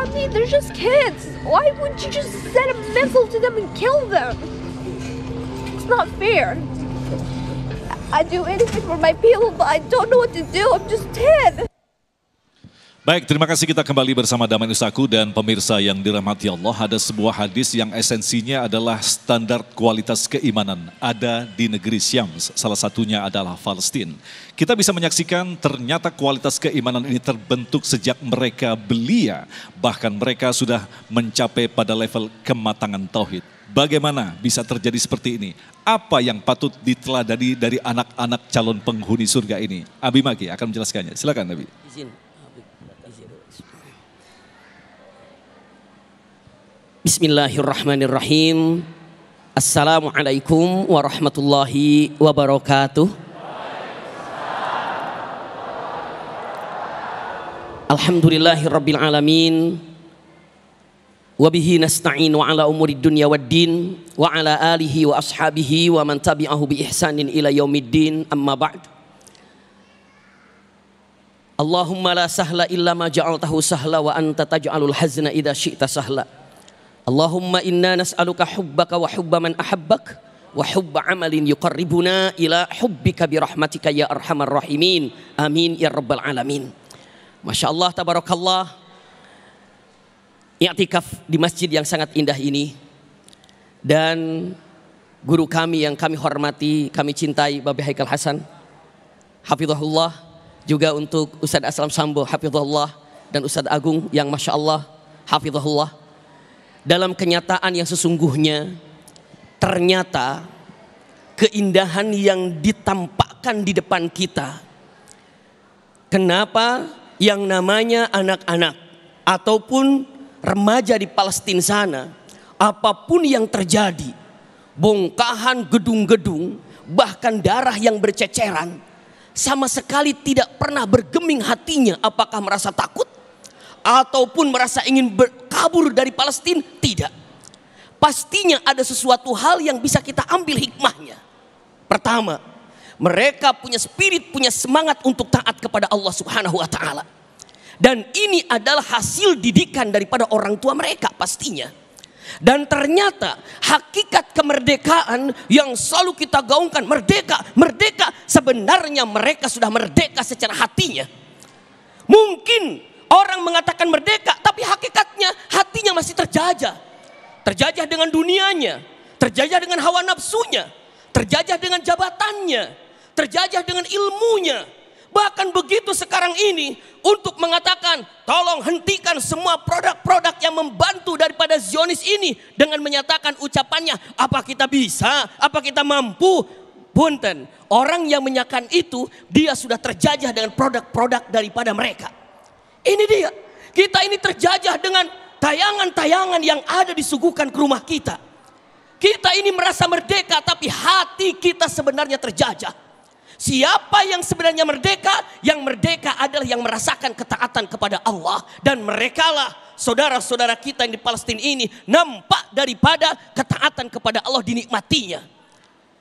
I mean, they're just kids. Why wouldn't you just send a missile to them and kill them? It's not fair. I do anything for my people, but I don't know what to do. I'm just 10. Baik, terima kasih, kita kembali bersama Damai Nusaku dan pemirsa yang dirahmati Allah. Ada sebuah hadis yang esensinya adalah standar kualitas keimanan ada di negeri Syam. Salah satunya adalah Palestina. Kita bisa menyaksikan ternyata kualitas keimanan ini terbentuk sejak mereka belia. Bahkan mereka sudah mencapai pada level kematangan tauhid. Bagaimana bisa terjadi seperti ini? Apa yang patut diteladani dari anak-anak calon penghuni surga ini? Abi Maki akan menjelaskannya. Silakan Nabi. Izin. Bismillahirrahmanirrahim. Assalamualaikum warahmatullahi wabarakatuh. Alhamdulillahirabbil alamin. Wabihi nasta'in wa ala umuri dunya waddin wa ala alihi wa ashabihi wa man tabi'ahu bi ihsanin ila yaumiddin, amma ba'd. Allahumma la sahla illa ma ja'altahu sahla wa anta taj'alul hazna idza syi'ta sahla. Allahumma inna nas'aluka hubbaka wa hubba man ahabbak wa hubba amalin yuqarribuna ila hubbika birahmatika ya arhamar rahimin. Amin ya rabbal alamin. Masya Allah, tabarakallah. I'tikaf di masjid yang sangat indah ini. Dan guru kami yang kami hormati, kami cintai, Babi Haikal Hasan, hafizahullah. Juga untuk Ustadz Aslam Sambo, hafizahullah. Dan Ustadz Agung yang Masya Allah, hafizahullah. Dalam kenyataan yang sesungguhnya, ternyata keindahan yang ditampakkan di depan kita. Kenapa yang namanya anak-anak ataupun remaja di Palestina sana, apapun yang terjadi, bongkahan gedung-gedung, bahkan darah yang berceceran, sama sekali tidak pernah bergeming hatinya apakah merasa takut ataupun merasa ingin kabur dari Palestina. Tidak. Pastinya ada sesuatu hal yang bisa kita ambil hikmahnya. Pertama, mereka punya spirit, punya semangat untuk taat kepada Allah Subhanahu wa taala. Dan ini adalah hasil didikan daripada orang tua mereka pastinya. Dan ternyata hakikat kemerdekaan yang selalu kita gaungkan, merdeka, merdeka, sebenarnya mereka sudah merdeka secara hatinya. Mungkin orang mengatakan merdeka, tapi hakikatnya hatinya masih terjajah. Terjajah dengan dunianya, terjajah dengan hawa nafsunya, terjajah dengan jabatannya, terjajah dengan ilmunya. Bahkan begitu sekarang ini untuk mengatakan tolong hentikan semua produk-produk yang membantu daripada Zionis ini dengan menyatakan ucapannya, apa kita bisa, apa kita mampu. Punten, orang yang menyatakan itu dia sudah terjajah dengan produk-produk daripada mereka. Ini dia, kita ini terjajah dengan tayangan-tayangan yang ada disuguhkan ke rumah kita. Kita ini merasa merdeka, tapi hati kita sebenarnya terjajah. Siapa yang sebenarnya merdeka? Yang merdeka adalah yang merasakan ketaatan kepada Allah. Dan merekalah saudara-saudara kita yang di Palestina ini nampak daripada ketaatan kepada Allah dinikmatinya.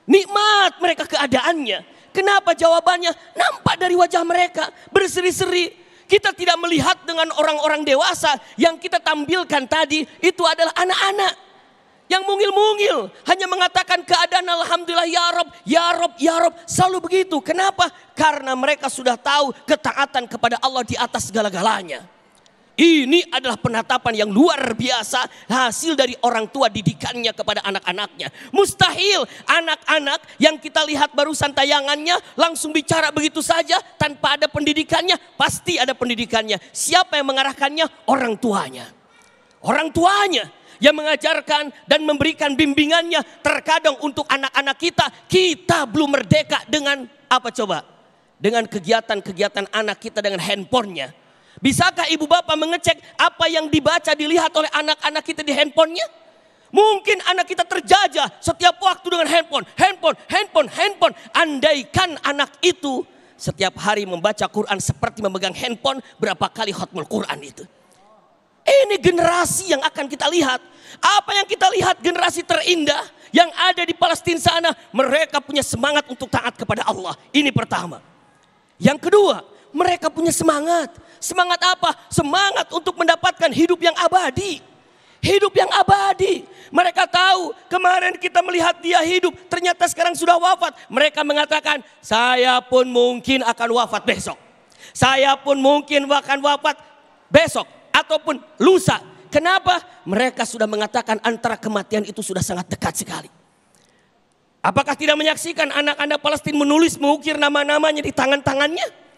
Nikmat mereka keadaannya. Kenapa jawabannya? Nampak dari wajah mereka berseri-seri. Kita tidak melihat dengan orang-orang dewasa yang kita tampilkan tadi, itu adalah anak-anak yang mungil-mungil, hanya mengatakan keadaan alhamdulillah ya Rob, ya Rob, ya Rob, selalu begitu. Kenapa? Karena mereka sudah tahu ketaatan kepada Allah di atas segala-galanya. Ini adalah penatapan yang luar biasa, hasil dari orang tua didikannya kepada anak-anaknya. Mustahil anak-anak yang kita lihat barusan tayangannya langsung bicara begitu saja tanpa ada pendidikannya. Pasti ada pendidikannya. Siapa yang mengarahkannya? Orang tuanya. Orang tuanya yang mengajarkan dan memberikan bimbingannya. Terkadang untuk anak-anak kita belum merdeka dengan apa coba? Dengan kegiatan-kegiatan anak kita dengan handphonenya. Bisakah ibu bapak mengecek apa yang dibaca dilihat oleh anak-anak kita di handphonenya? Mungkin anak kita terjajah setiap waktu dengan handphone. Andaikan anak itu setiap hari membaca Quran seperti memegang handphone, berapa kali khatmul Quran itu? Ini generasi yang akan kita lihat. Apa yang kita lihat generasi terindah yang ada di Palestina sana. Mereka punya semangat untuk taat kepada Allah. Ini pertama. Yang kedua, mereka punya semangat. Semangat apa? Semangat untuk mendapatkan hidup yang abadi. Hidup yang abadi. Mereka tahu kemarin kita melihat dia hidup, ternyata sekarang sudah wafat. Mereka mengatakan, saya pun mungkin akan wafat besok. Saya pun mungkin akan wafat besok ataupun lusa. Kenapa? Mereka sudah mengatakan antara kematian itu sudah sangat dekat sekali. Apakah tidak menyaksikan anak-anak Palestina menulis, mengukir nama-namanya di tangan-tangannya?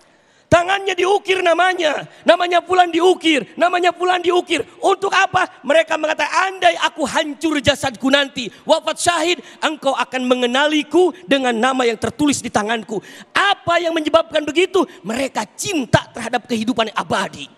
Tangannya diukir namanya Fulan diukir, namanya Fulan diukir. Untuk apa? Mereka mengatakan, andai aku hancur jasadku nanti, wafat syahid, engkau akan mengenaliku dengan nama yang tertulis di tanganku. Apa yang menyebabkan begitu? Mereka cinta terhadap kehidupan yang abadi.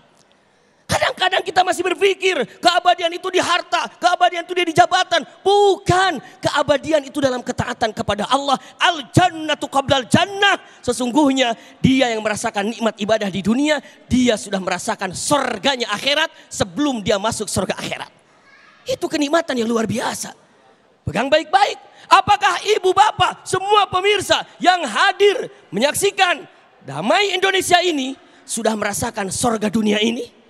Kadang-kadang kita masih berpikir keabadian itu di harta, keabadian itu di jabatan. Bukan, keabadian itu dalam ketaatan kepada Allah. Al-jannatu qablal jannah. Sesungguhnya dia yang merasakan nikmat ibadah di dunia, dia sudah merasakan surganya akhirat sebelum dia masuk surga akhirat. Itu kenikmatan yang luar biasa. Pegang baik-baik. Apakah ibu bapak, semua pemirsa yang hadir menyaksikan Damai Indonesia ini sudah merasakan surga dunia ini?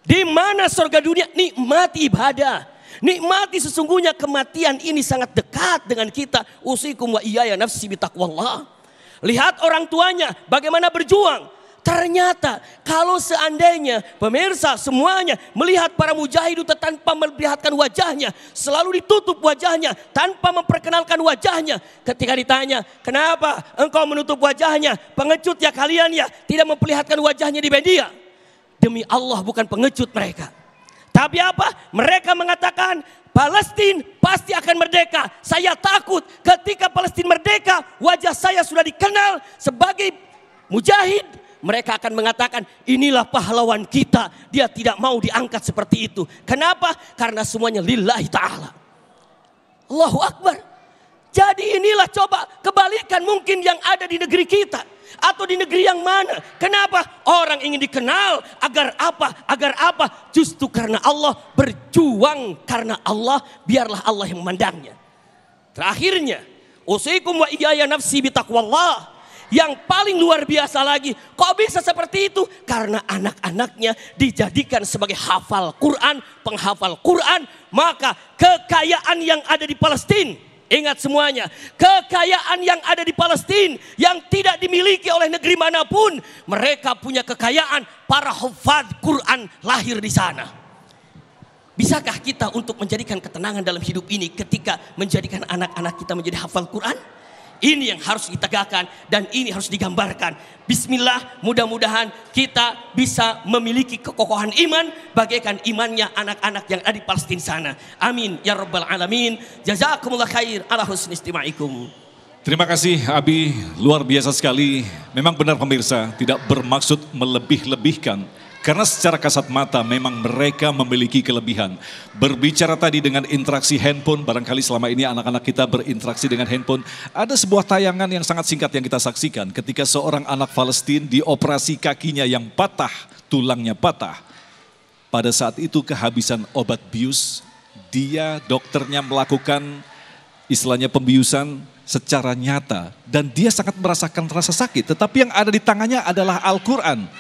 Di mana surga dunia? Nikmati ibadah. Nikmati sesungguhnya kematian ini sangat dekat dengan kita. Usikum wa iyaya nafsi bitaqwallah. Lihat orang tuanya bagaimana berjuang. Ternyata kalau seandainya pemirsa semuanya melihat para mujahid itu tanpa memperlihatkan wajahnya. Selalu ditutup wajahnya tanpa memperkenalkan wajahnya. Ketika ditanya, kenapa engkau menutup wajahnya? Pengecut ya kalian ya, tidak memperlihatkan wajahnya di media. Demi Allah bukan pengecut mereka. Tapi apa? Mereka mengatakan Palestina pasti akan merdeka. Saya takut ketika Palestina merdeka, wajah saya sudah dikenal sebagai mujahid. Mereka akan mengatakan inilah pahlawan kita. Dia tidak mau diangkat seperti itu. Kenapa? Karena semuanya lillahi ta'ala. Allahu Akbar. Jadi inilah coba kebalikan mungkin yang ada di negeri kita. Atau di negeri yang mana? Kenapa? Orang ingin dikenal agar apa? Agar apa? Justru karena Allah, berjuang karena Allah, biarlah Allah yang memandangnya. Terakhirnya, usikum wa iyaya nafsi bitaqwallah. Yang paling luar biasa lagi, kok bisa seperti itu? Karena anak-anaknya dijadikan sebagai hafal Quran, penghafal Quran. Maka kekayaan yang ada di Palestina, ingat semuanya, kekayaan yang ada di Palestina yang tidak dimiliki oleh negeri manapun, mereka punya kekayaan, para hafal Quran lahir di sana. Bisakah kita untuk menjadikan ketenangan dalam hidup ini ketika menjadikan anak-anak kita menjadi hafal Quran? Ini yang harus ditegakkan dan ini harus digambarkan. Bismillah, mudah-mudahan kita bisa memiliki kekokohan iman bagaikan imannya anak-anak yang ada di Palestina sana. Amin ya rabbal alamin. Jazakumullah khair ala husni istima'ikum. Terima kasih Abi, luar biasa sekali. Memang benar pemirsa, tidak bermaksud melebih-lebihkan. Karena secara kasat mata memang mereka memiliki kelebihan. Berbicara tadi dengan interaksi handphone, barangkali selama ini anak-anak kita berinteraksi dengan handphone. Ada sebuah tayangan yang sangat singkat yang kita saksikan ketika seorang anak Palestina dioperasi kakinya yang patah, tulangnya patah. Pada saat itu kehabisan obat bius, dokternya melakukan istilahnya pembiusan secara nyata. Dan dia sangat merasakan rasa sakit, tetapi yang ada di tangannya adalah Al-Quran.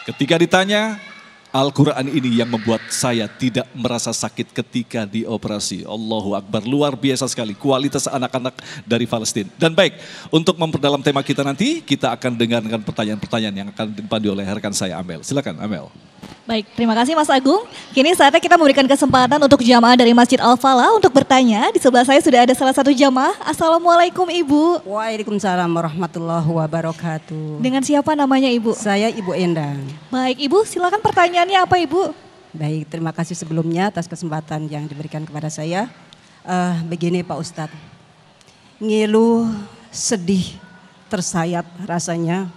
Ketika ditanya, Al-Quran ini yang membuat saya tidak merasa sakit ketika dioperasi. Allahu Akbar, luar biasa sekali kualitas anak-anak dari Palestina. Dan baik, untuk memperdalam tema kita nanti, kita akan dengarkan pertanyaan-pertanyaan yang akan dipandu oleh rekan saya Amel. Silakan Amel. Baik, terima kasih Mas Agung. Kini saatnya kita memberikan kesempatan untuk jamaah dari Masjid Al-Falah untuk bertanya. Di sebelah saya sudah ada salah satu jamaah. Assalamualaikum Ibu. Waalaikumsalam warahmatullahi wabarakatuh. Dengan siapa namanya Ibu? Saya Ibu Endang. Baik Ibu, silakan pertanyaannya apa Ibu? Baik, terima kasih sebelumnya atas kesempatan yang diberikan kepada saya. Begini Pak Ustadz, ngilu, sedih, tersayat rasanya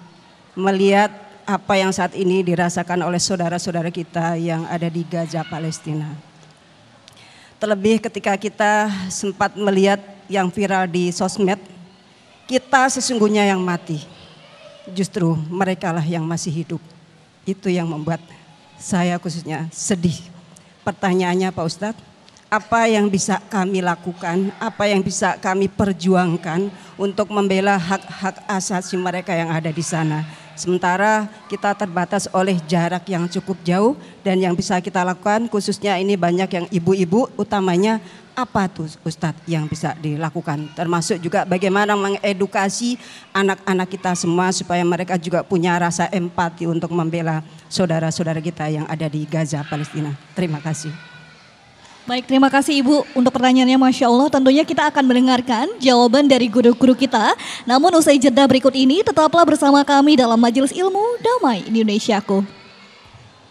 melihat apa yang saat ini dirasakan oleh saudara-saudara kita yang ada di Gaza, Palestina. Terlebih ketika kita sempat melihat yang viral di sosmed, kita sesungguhnya yang mati. Justru mereka lah yang masih hidup. Itu yang membuat saya khususnya sedih. Pertanyaannya Pak Ustadz, apa yang bisa kami lakukan, apa yang bisa kami perjuangkan untuk membela hak-hak asasi mereka yang ada di sana. Sementara kita terbatas oleh jarak yang cukup jauh, dan yang bisa kita lakukan khususnya ini banyak yang ibu-ibu utamanya, apa tuh Ustadz yang bisa dilakukan? Termasuk juga bagaimana mengedukasi anak-anak kita semua supaya mereka juga punya rasa empati untuk membela saudara-saudara kita yang ada di Gaza, Palestina. Terima kasih. Baik, terima kasih Ibu untuk pertanyaannya, Masya Allah. Tentunya kita akan mendengarkan jawaban dari guru-guru kita. Namun usai jeda berikut ini, tetaplah bersama kami dalam Majelis Ilmu Damai Indonesiaku.